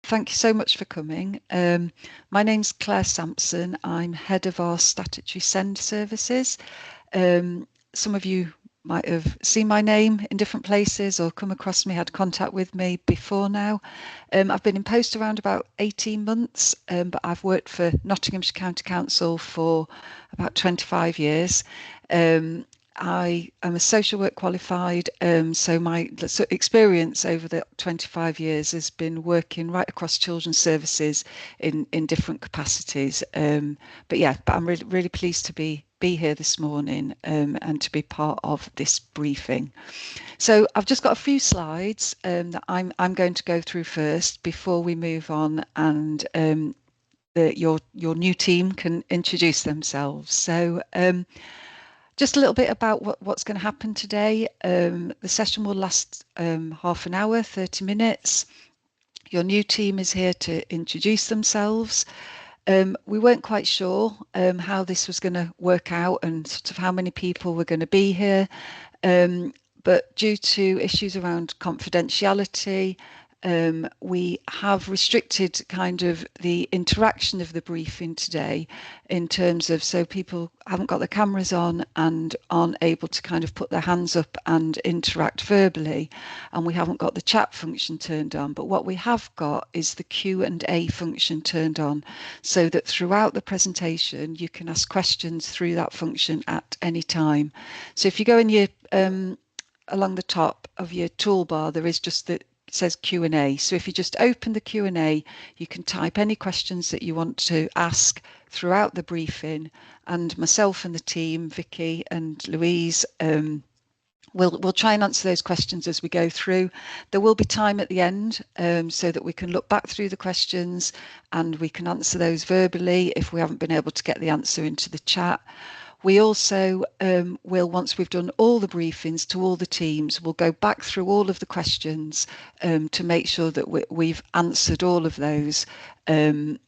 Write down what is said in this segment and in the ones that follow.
Thank you so much for coming. My name's Claire Sampson. I'm head of our statutory send services. Some of you might have seen my name in different places or come across me, had contact with me before now. I've been in post around about 18 months, but I've worked for Nottinghamshire County Council for about 25 years. I am a social work qualified, so my experience over the 25 years has been working right across children's services in different capacities. But I'm really pleased to be here this morning and to be part of this briefing. So I've just got a few slides that I'm going to go through first before we move on, and your new team can introduce themselves. So. Just a little bit about what's going to happen today. The session will last half an hour, 30 minutes. Your new team is here to introduce themselves. We weren't quite sure how this was going to work out and sort of how many people were going to be here. But due to issues around confidentiality, we have restricted kind of the interaction of the briefing today in terms of so people haven't got their cameras on and aren't able to kind of put their hands up and interact verbally, and we haven't got the chat function turned on. But what we have got is the Q&A function turned on, so that throughout the presentation you can ask questions through that function at any time. So if you go in your along the top of your toolbar, there is just the says Q&A. So if you just open the Q&A, you can type any questions that you want to ask throughout the briefing, and myself and the team, Vicky and Louise, we'll try and answer those questions as we go through. There will be time at the end so that we can look back through the questions and we can answer those verbally if we haven't been able to get the answer into the chat. We also will, once we've done all the briefings to all the teams, we'll go back through all of the questions to make sure that we've answered all of those. And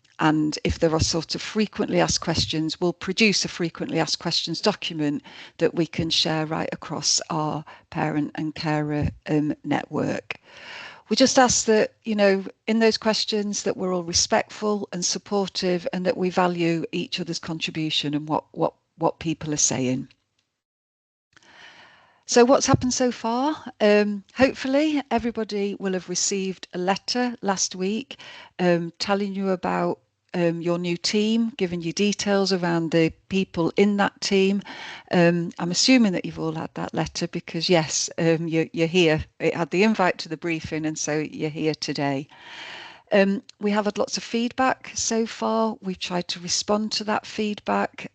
if there are sort of frequently asked questions, we'll produce a frequently asked questions document that we can share right across our parent and carer network. We just ask that, you know, in those questions that we're all respectful and supportive and that we value each other's contribution and what people are saying. So what's happened so far? Hopefully everybody will have received a letter last week telling you about your new team, giving you details around the people in that team. I'm assuming that you've all had that letter because yes, you're here. It had the invite to the briefing, and so you're here today. We have had lots of feedback so far. We've tried to respond to that feedback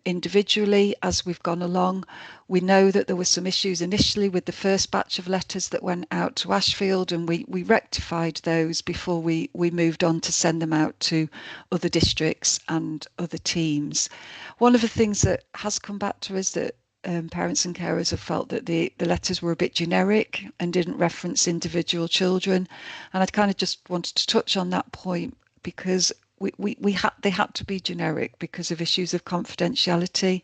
individually as we've gone along. We know that there were some issues initially with the first batch of letters that went out to Ashfield, and we rectified those before we moved on to send them out to other districts and other teams. One of the things that has come back to us that parents and carers have felt that the letters were a bit generic and didn't reference individual children, and I kind of just wanted to touch on that point because they had to be generic because of issues of confidentiality.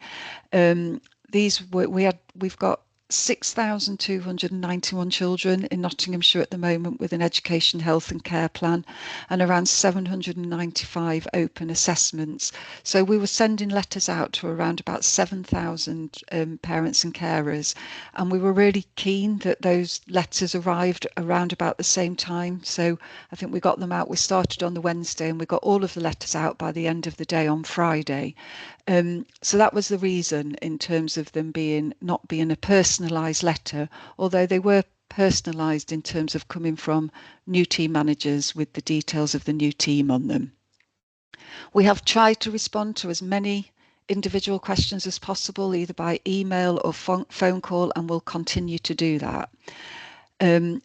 We've got 6,291 children in Nottinghamshire at the moment with an education, health and care plan, and around 795 open assessments. So we were sending letters out to around about 7,000 parents and carers, and we were really keen that those letters arrived around about the same time. So I think we got them out. We started on the Wednesday and we got all of the letters out by the end of the day on Friday. So that was the reason in terms of them not being a personalised letter, although they were personalised in terms of coming from new team managers with the details of the new team on them. We have tried to respond to as many individual questions as possible, either by email or phone call, and we'll continue to do that.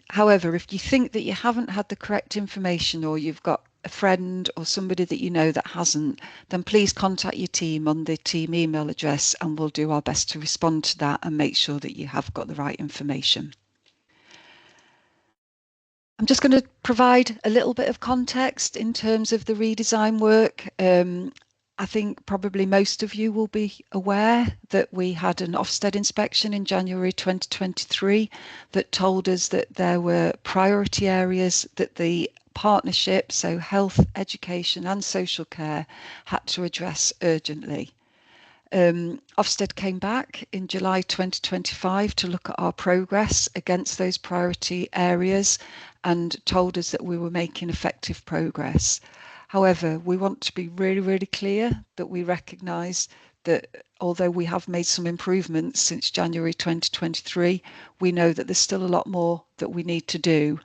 However, if you think that you haven't had the correct information or you've got a friend or somebody that you know that hasn't, then please contact your team on the team email address and we'll do our best to respond to that and make sure that you have got the right information. I'm just going to provide a little bit of context in terms of the redesign work. I think probably most of you will be aware that we had an Ofsted inspection in January 2023 that told us that there were priority areas that the partnership, so health, education and social care, had to address urgently. Ofsted came back in July 2025 to look at our progress against those priority areas and told us that we were making effective progress. However, we want to be really, really clear that we recognise that although we have made some improvements since January 2023, we know that there's still a lot more that we need to do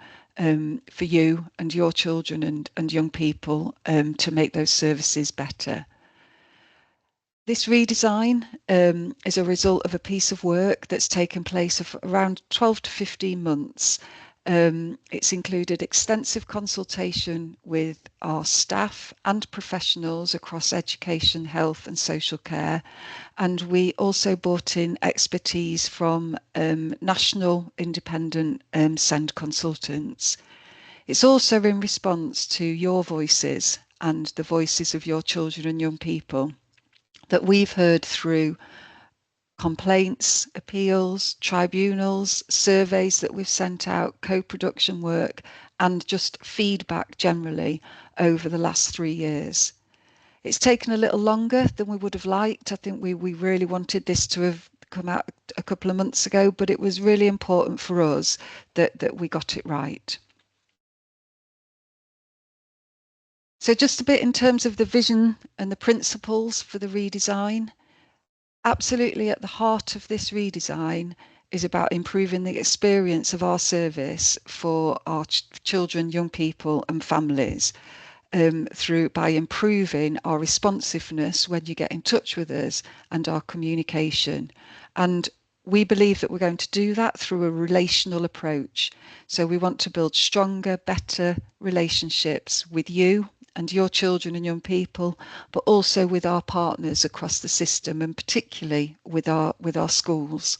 for you and your children and young people to make those services better. This redesign is a result of a piece of work that's taken place of around 12 to 15 months. It's included extensive consultation with our staff and professionals across education, health and social care. And we also brought in expertise from national independent SEND consultants. It's also in response to your voices and the voices of your children and young people that we've heard through complaints, appeals, tribunals, surveys that we've sent out, co-production work, and just feedback generally over the last 3 years. It's taken a little longer than we would have liked. I think we really wanted this to have come out a couple of months ago, but it was really important for us that we got it right. So just a bit in terms of the vision and the principles for the redesign. Absolutely at the heart of this redesign is about improving the experience of our service for our children, young people and families through by improving our responsiveness when you get in touch with us and our communication. And we believe that we're going to do that through a relational approach. So we want to build stronger, better relationships with you and your children and young people, but also with our partners across the system and particularly with our schools.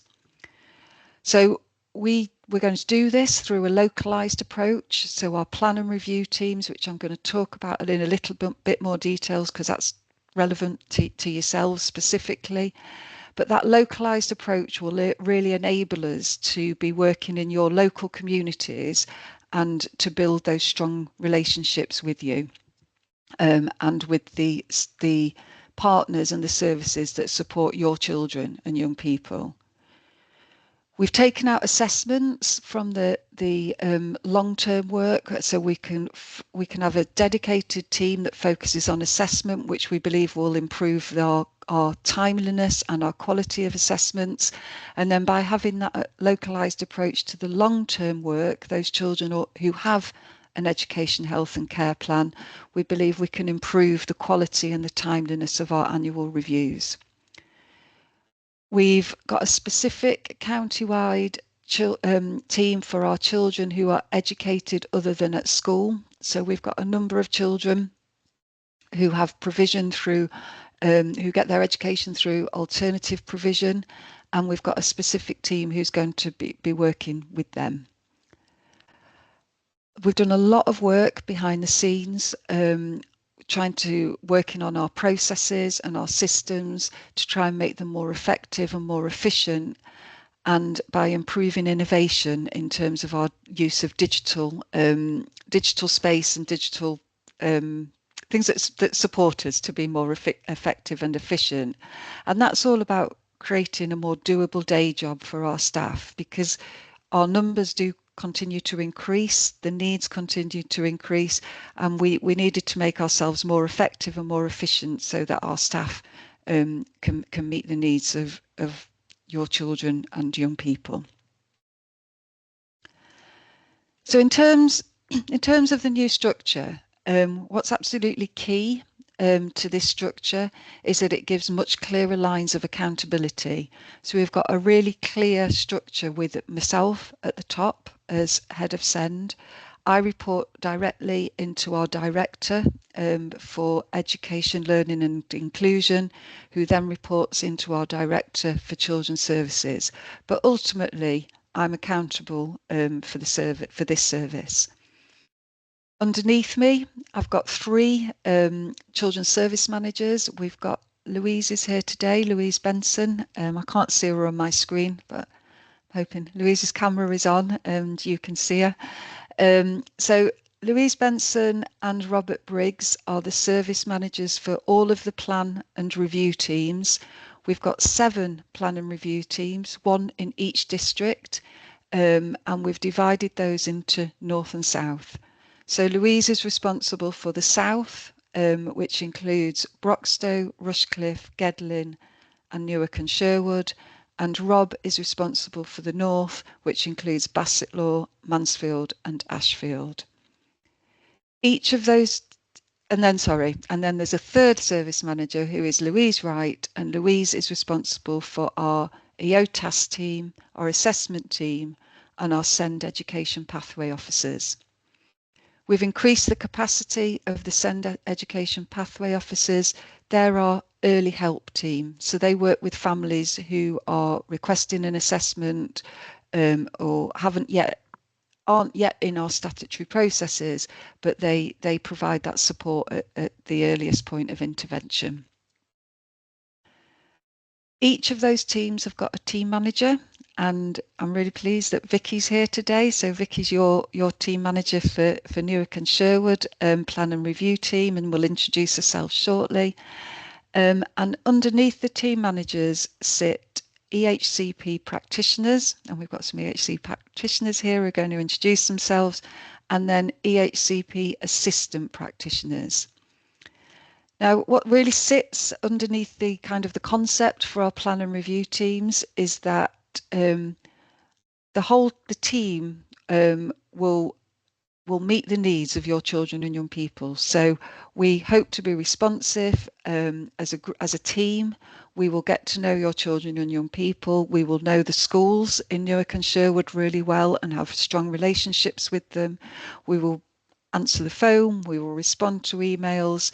So we're going to do this through a localised approach. So our plan and review teams, which I'm going to talk about in a little bit more details because that's relevant to yourselves specifically. But that localised approach will really enable us to be working in your local communities and to build those strong relationships with you. And with the partners and the services that support your children and young people. We've taken out assessments from the long-term work, so we can have a dedicated team that focuses on assessment, which we believe will improve our timeliness and our quality of assessments. And then by having that localised approach to the long-term work, those children who have an education, health and care plan, we believe we can improve the quality and the timeliness of our annual reviews. We've got a specific county-wide team for our children who are educated other than at school. So we've got a number of children who have provision through, who get their education through alternative provision, and we've got a specific team who's going to be working with them. We've done a lot of work behind the scenes, working on our processes and our systems to try and make them more effective and more efficient, and by improving innovation in terms of our use of digital space and digital things that support us to be more effective and efficient. And that's all about creating a more doable day job for our staff, because our numbers do continue to increase, the needs continue to increase, and we needed to make ourselves more effective and more efficient so that our staff can meet the needs of your children and young people. So in terms of the new structure, what's absolutely key to this structure is that it gives much clearer lines of accountability. So we've got a really clear structure with myself at the top as head of SEND. I report directly into our director for education, learning and inclusion, who then reports into our director for children's services. But ultimately, I'm accountable for this service. Underneath me, I've got three children's service managers. We've got Louise is here today, Louise Benson. I can't see her on my screen, but I'm hoping Louise's camera is on and you can see her. So Louise Benson and Robert Briggs are the service managers for all of the plan and review teams. We've got 7 plan and review teams, 1 in each district, and we've divided those into north and south. So Louise is responsible for the south, which includes Broxtowe, Rushcliffe, Gedlin, and Newark and Sherwood, and Rob is responsible for the north, which includes Bassetlaw, Mansfield, and Ashfield. Each of those, and then there's a third service manager who is Louise Wright, and Louise is responsible for our EOTAS team, our assessment team, and our SEND education pathway officers. We've increased the capacity of the SEND education pathway officers. They're our early help team. So they work with families who are requesting an assessment or aren't yet in our statutory processes, but they provide that support at the earliest point of intervention. Each of those teams have got a team manager, and I'm really pleased that Vicky's here today. So Vicky's your team manager for Newark and Sherwood plan and review team, and will introduce herself shortly. And underneath the team managers sit EHCP practitioners, and we've got some EHCP practitioners here who are going to introduce themselves, and then EHCP assistant practitioners. Now, what really sits underneath the kind of the concept for our plan and review teams is that the team will meet the needs of your children and young people. So we hope to be responsive as a team. We will get to know your children and young people. We will know the schools in Newark and Sherwood really well and have strong relationships with them. We will answer the phone. We will respond to emails.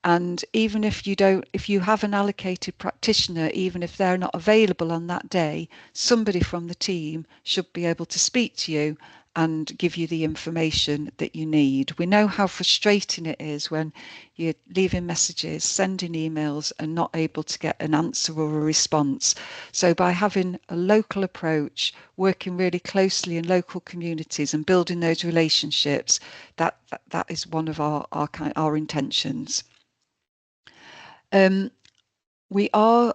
And even if you have an allocated practitioner, even if they're not available on that day, somebody from the team should be able to speak to you and give you the information that you need. We know how frustrating it is when you're leaving messages, sending emails and not able to get an answer or a response. So by having a local approach, working really closely in local communities and building those relationships, that is one of our intentions. We are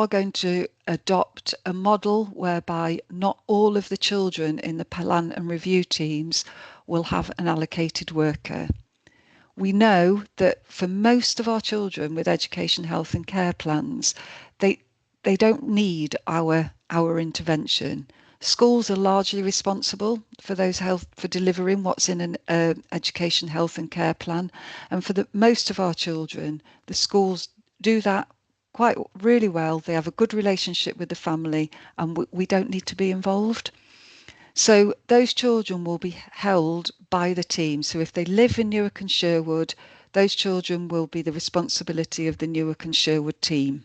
going to adopt a model whereby not all of the children in the plan and review teams will have an allocated worker. We know that for most of our children with education, health and care plans, they don't need our intervention. Schools are largely responsible for delivering what's in an education, health and care plan. And for most of our children, the schools do that quite really well. They have a good relationship with the family and we don't need to be involved. So those children will be held by the team. So if they live in Newark and Sherwood, those children will be the responsibility of the Newark and Sherwood team.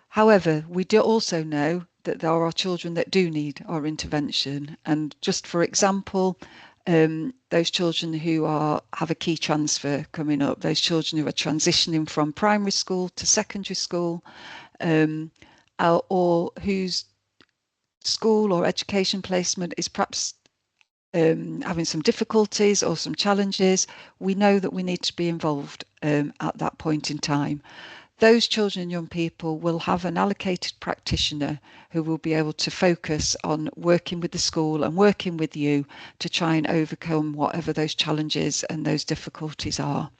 However, we do also know that there are children that do need our intervention. And just for example, those children who have a key transfer coming up, those children who are transitioning from primary school to secondary school, or whose school or education placement is perhaps having some difficulties or some challenges, we know that we need to be involved at that point in time. Those children and young people will have an allocated practitioner who will be able to focus on working with the school and working with you to try and overcome whatever those challenges and those difficulties are.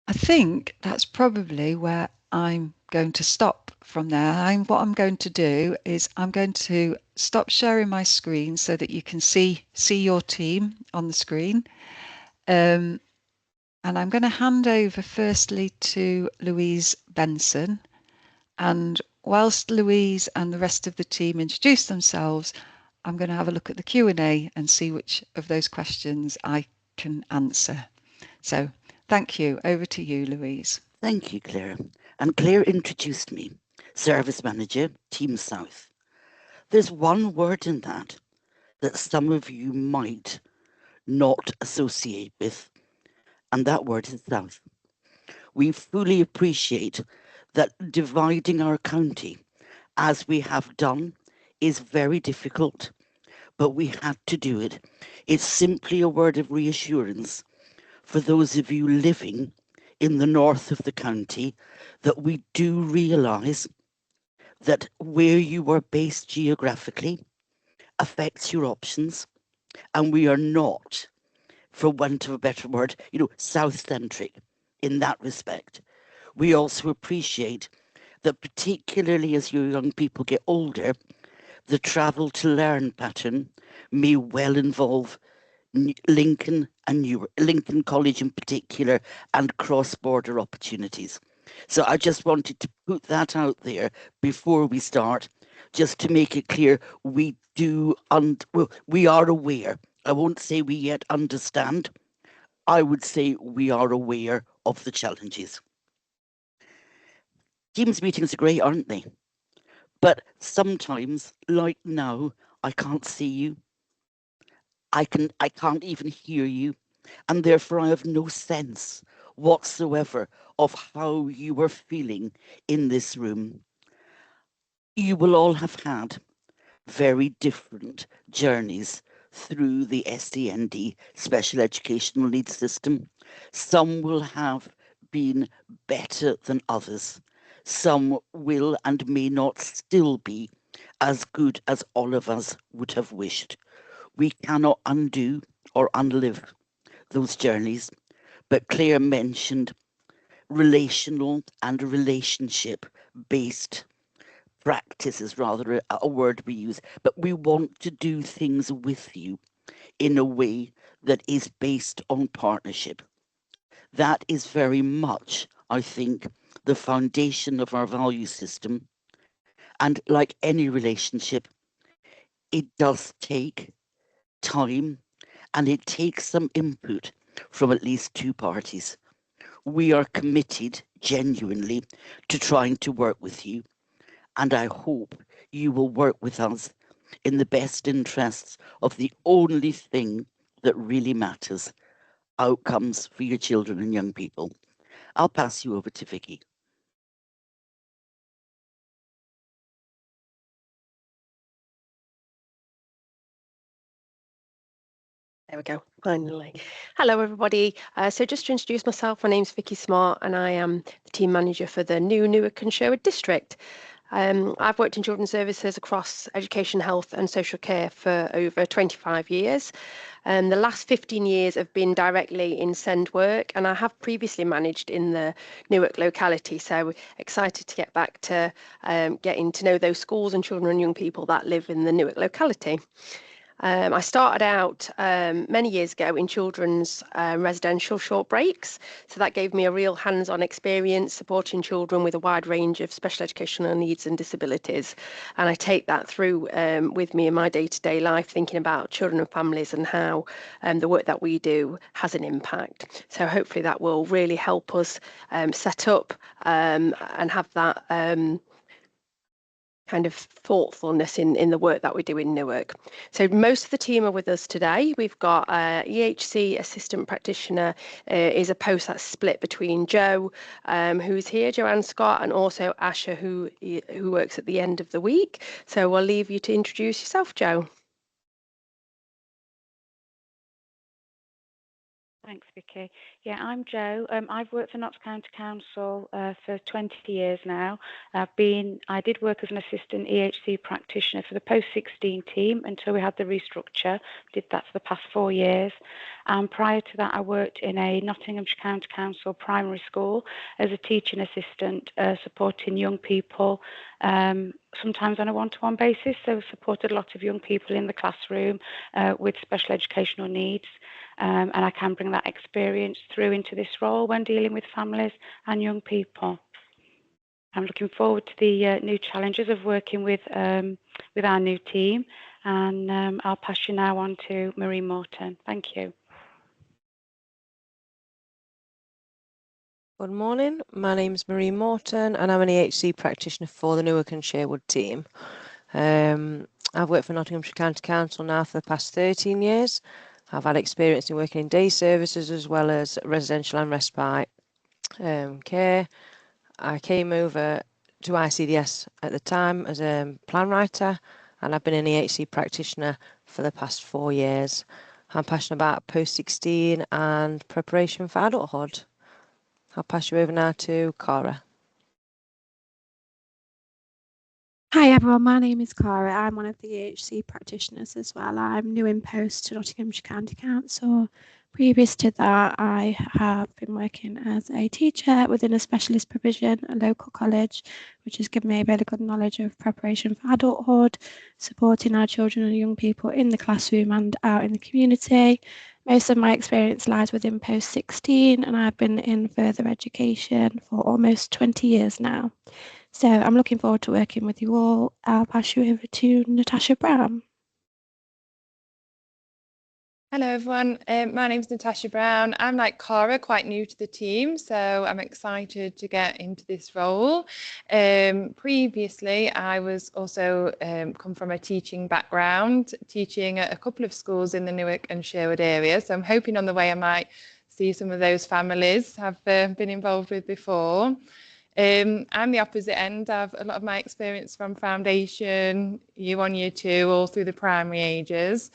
I think that's probably where I'm going to stop from there. What I'm going to do is I'm going to stop sharing my screen so that you can see your team on the screen. And I'm going to hand over firstly to Louise Benson. And whilst Louise and the rest of the team introduce themselves, I'm going to have a look at the Q&A and see which of those questions I can answer. So thank you. Over to you, Louise. Thank you, Claire. And Claire introduced me, Service Manager, Team South. There's one word in that that some of you might not associate with, and that word is South. We fully appreciate that dividing our county, as we have done, is very difficult, but we had to do it. It's simply a word of reassurance for those of you living in the north of the county that we do realise that where you are based geographically affects your options, and we are not, for want of a better word, south-centric in that respect. We also appreciate that particularly as your young people get older, the travel to learn pattern may well involve Lincoln and Newark, Lincoln College in particular, and cross-border opportunities. So I just wanted to put that out there before we start, just to make it clear we do, we are aware. I won't say we yet understand. I would say we are aware of the challenges. Teams meetings are great, aren't they? But sometimes, like now, I can't see you. I can't even hear you, and therefore I have no sense whatsoever of how you are feeling in this room. You will all have had very different journeys through the SEND, special educational needs system. Some will have been better than others. Some will and may not still be as good as all of us would have wished. We cannot undo or unlive those journeys, but Claire mentioned relational and relationship based practice is rather a word we use, but we want to do things with you in a way that is based on partnership. That is very much, I think, the foundation of our value system. And like any relationship, it does take time and it takes some input from at least two parties. We are committed genuinely to trying to work with you, and I hope you will work with us in the best interests of the only thing that really matters, outcomes for your children and young people. I'll pass you over to Vicky. There we go, finally. Hello, everybody. So just to introduce myself, my name's Vicky Smart, and I am the team manager for the new Newark and Sherwood district. I've worked in children's services across education, health and social care for over 25 years. The last 15 years have been directly in SEND work, and I have previously managed in the Newark locality. So excited to get back to getting to know those schools and children and young people that live in the Newark locality. I started out many years ago in children's residential short breaks. So that gave me a real hands-on experience supporting children with a wide range of special educational needs and disabilities. And I take that through with me in my day-to-day life, thinking about children and families and how the work that we do has an impact. So hopefully that will really help us set up and have that kind of thoughtfulness in the work that we do in Newark. So most of the team are with us today. We've got EHC assistant practitioner is a post that's split between Joe, who's here, Joanne Scott, and also Asha, who works at the end of the week. So we'll leave you to introduce yourself, Joe. Thanks, Vicky. Yeah, I'm Jo. I've worked for Notts County Council for 20 years now. I did work as an assistant EHC practitioner for the post-16 team until we had the restructure. Did that for the past 4 years. Prior to that, I worked in a Nottinghamshire County Council primary school as a teaching assistant, supporting young people, sometimes on a one-to-one basis. So supported a lot of young people in the classroom with special educational needs. And I can bring that experience through into this role when dealing with families and young people. I'm looking forward to the new challenges of working with our new team, and I'll pass you now on to Marie Morton. Thank you. Good morning, my name's Marie Morton and I'm an EHC practitioner for the Newark and Sherwood team. I've worked for Nottinghamshire County Council now for the past 13 years. I've had experience in working in day services as well as residential and respite care. I came over to ICDS at the time as a plan writer, and I've been an EHC practitioner for the past 4 years. I'm passionate about post-16 and preparation for adulthood. I'll pass you over now to Cara. Hi everyone, my name is Cara. I'm one of the EHC practitioners as well. I'm new in post to Nottinghamshire County Council. Previous to that, I have been working as a teacher within a specialist provision, a local college, which has given me a really good knowledge of preparation for adulthood, supporting our children and young people in the classroom and out in the community. Most of my experience lies within post 16, and I've been in further education for almost 20 years now. So I'm looking forward to working with you all. I'll pass you over to Natasha Brown. Hello everyone, my name's Natasha Brown. I'm like Cara, quite new to the team, so I'm excited to get into this role. Previously, I was also come from a teaching background, teaching at a couple of schools in the Newark and Sherwood area, so I'm hoping on the way I might see some of those families I've been involved with before. I'm the opposite end. I have a lot of my experience from foundation, year 1, year 2, all through the primary ages.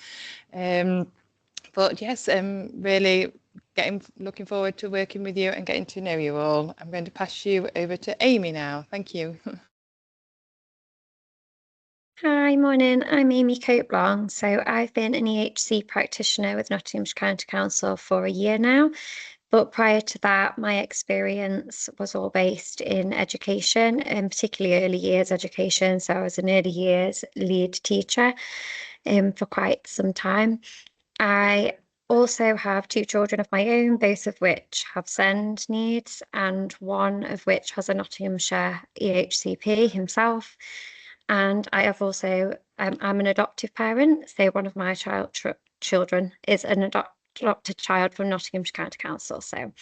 But yes, I'm really looking forward to working with you and getting to know you all. I'm going to pass you over to Amy now. Thank you. Hi, morning. I'm Amy Cope-Long. So I've been an EHC practitioner with Nottinghamshire County Council for a year now. But prior to that, my experience was all based in education, and particularly early years education. So I was an early years lead teacher for quite some time. I also have 2 children of my own, both of which have SEND needs, and one of which has a Nottinghamshire EHCP himself. And I have also, I'm an adoptive parent, so one of my children is an adopted child from Nottinghamshire County Council. So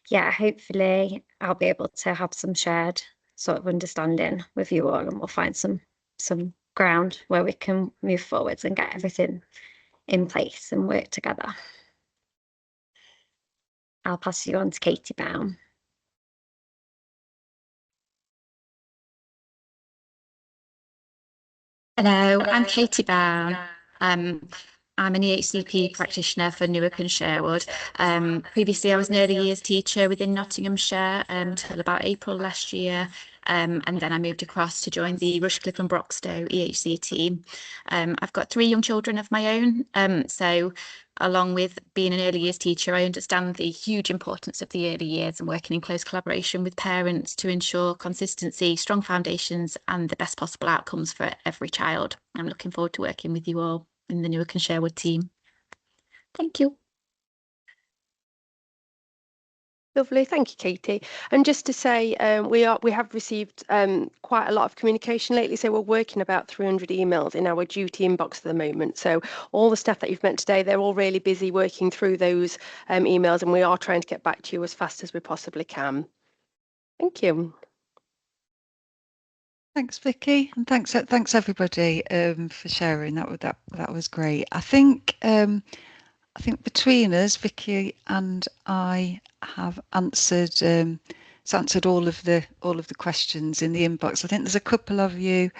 yeah, hopefully I'll be able to have some shared sort of understanding with you all, and we'll find some ground where we can move forwards and get everything in place and work together. I'll pass you on to Katie Brown. Hello, I'm Katie Brown. I'm an EHCP practitioner for Newark and Sherwood. Previously, I was an early years teacher within Nottinghamshire until about April last year. And then I moved across to join the Rushcliffe and Broxtowe EHC team. I've got 3 young children of my own. So along with being an early years teacher, I understand the huge importance of the early years and working in close collaboration with parents to ensure consistency, strong foundations, and the best possible outcomes for every child. I'm looking forward to working with you all in the Newark and Sherwood team. Thank you. Lovely, thank you, Katie. And just to say, we have received quite a lot of communication lately. So we're working about 300 emails in our duty inbox at the moment. So all the staff that you've met today, they're all really busy working through those emails, and we are trying to get back to you as fast as we possibly can. Thank you. Thanks, Vicky, and thanks everybody for sharing. That was great. I think between us, Vicky and I have answered all of the questions in the inbox. I think there's a couple of you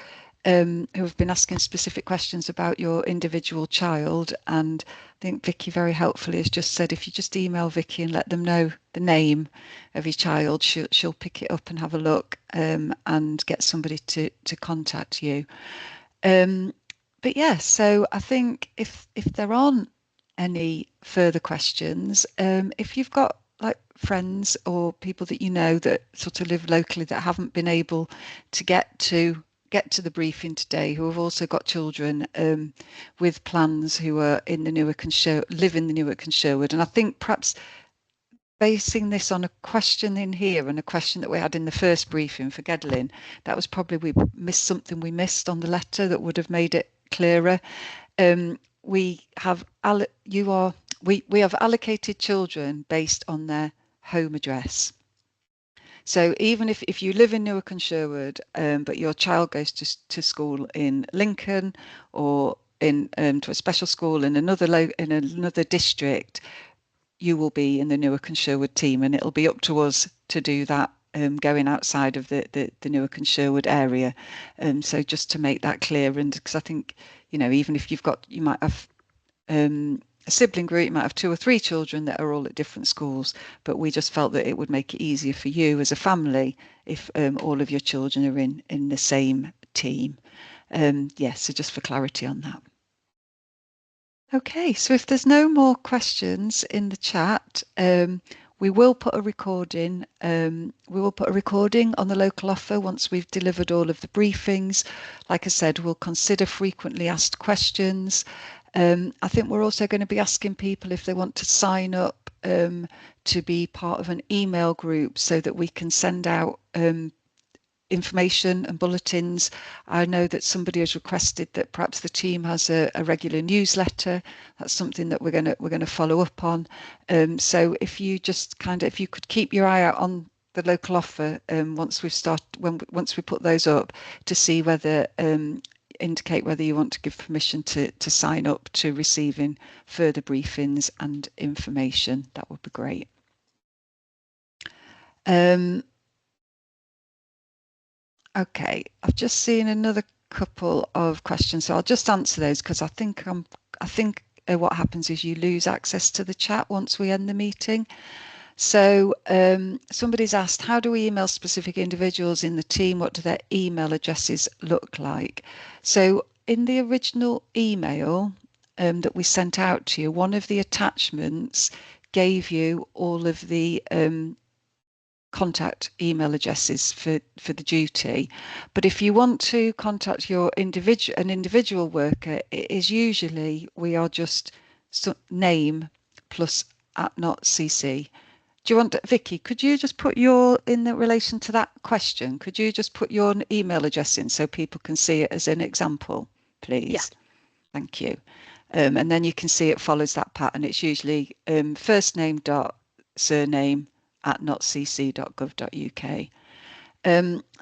who have been asking specific questions about your individual child, and I think Vicky very helpfully has just said if you just email Vicky and let them know the name of your child, she'll pick it up and have a look and get somebody to contact you. But yeah, so I think if there aren't any further questions, if you've got like friends or people that you know that sort of live locally that haven't been able to get to the briefing today, who have also got children with plans who are in the Newark and live in the Newark and Sherwood, and I think perhaps basing this on a question in here and a question that we had in the first briefing for Gedlin, that was probably we missed on the letter that would have made it clearer. We have allocated children based on their home address. So even if you live in Newark and Sherwood, but your child goes to school in Lincoln or in to a special school in another district, you will be in the Newark and Sherwood team, and it'll be up to us to do that going outside of the Newark and Sherwood area. So just to make that clear, and because I think, even if you might have a sibling group, you might have 2 or 3 children that are all at different schools, but we just felt that it would make it easier for you as a family if all of your children are in the same team. So just for clarity on that. Okay, so if there's no more questions in the chat, we will put a recording. We will put a recording on the local offer once we've delivered all of the briefings. Like I said, we'll consider frequently asked questions. I think we're also going to be asking people if they want to sign up to be part of an email group so that we can send out information and bulletins. I know that somebody has requested that perhaps the team has a regular newsletter. That's something that we're going to follow up on. So if you just if you could keep your eye out on the local offer once we put those up to see whether indicate whether you want to give permission to sign up to receiving further briefings and information, that would be great. Okay, I've just seen another couple of questions, so I'll just answer those because I think what happens is you lose access to the chat once we end the meeting. So somebody's asked, how do we email specific individuals in the team? What do their email addresses look like? So in the original email that we sent out to you, one of the attachments gave you all of the contact email addresses for the duty. But if you want to contact an individual worker, it is usually we are just name plus @NotCC. Do you want Vicky, could you just put in relation to that question, could you just put your email address in so people can see it as an example, please? Yeah. Thank you. And then you can see it follows that pattern. It's usually first name dot surname @notcc.gov.uk.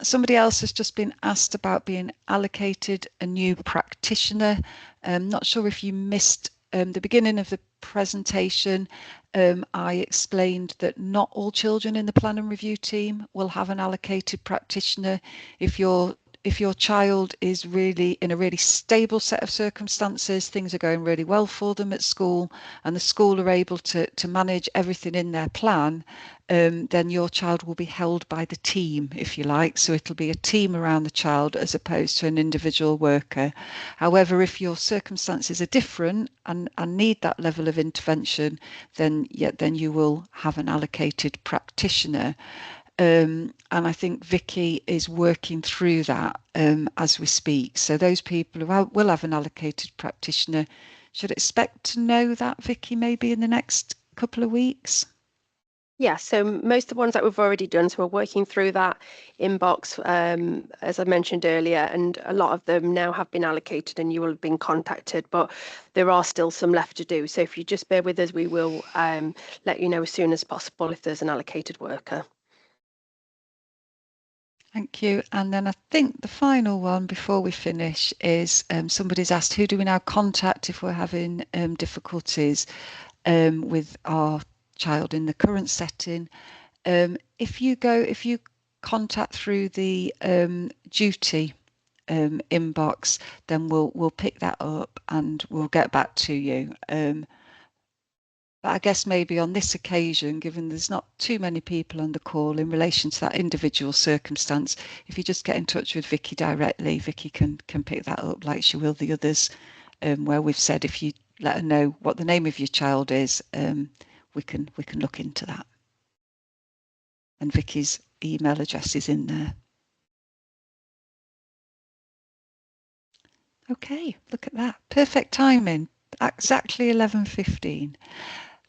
Somebody else has just been asked about being allocated a new practitioner. Not sure if you missed the beginning of the presentation. I explained that not all children in the plan and review team will have an allocated practitioner. If your child is really in a really stable set of circumstances, things are going really well for them at school, and the school are able to manage everything in their plan, then your child will be held by the team, if you like. So it'll be a team around the child as opposed to an individual worker. However, if your circumstances are different and need that level of intervention, then you will have an allocated practitioner. And I think Vicky is working through that as we speak. So those people who will have an allocated practitioner should expect to know that, Vicky, maybe in the next couple of weeks. Yeah, so most of the ones that we've already done, so we're working through that inbox, as I mentioned earlier, and a lot of them now have been allocated and you will have been contacted, but there are still some left to do. So if you just bear with us, we will let you know as soon as possible if there's an allocated worker. Thank you. And then I think the final one before we finish is somebody's asked, who do we now contact if we're having difficulties with our child in the current setting? If you contact through the duty inbox, then we'll pick that up and we'll get back to you. But I guess maybe on this occasion, given there's not too many people on the call in relation to that individual circumstance, if you just get in touch with Vicky directly, Vicky can pick that up like she will the others, where we've said if you let her know what the name of your child is, we can look into that. And Vicky's email address is in there. Okay, look at that. Perfect timing. Exactly 11:15.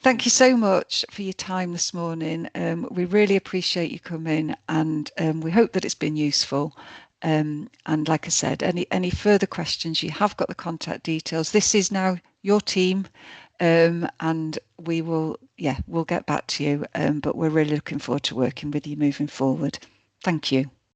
Thank you so much for your time this morning. We really appreciate you coming, and we hope that it's been useful. And like I said, any further questions, you have got the contact details. This is now your team. and we'll get back to you. But we're really looking forward to working with you moving forward. Thank you.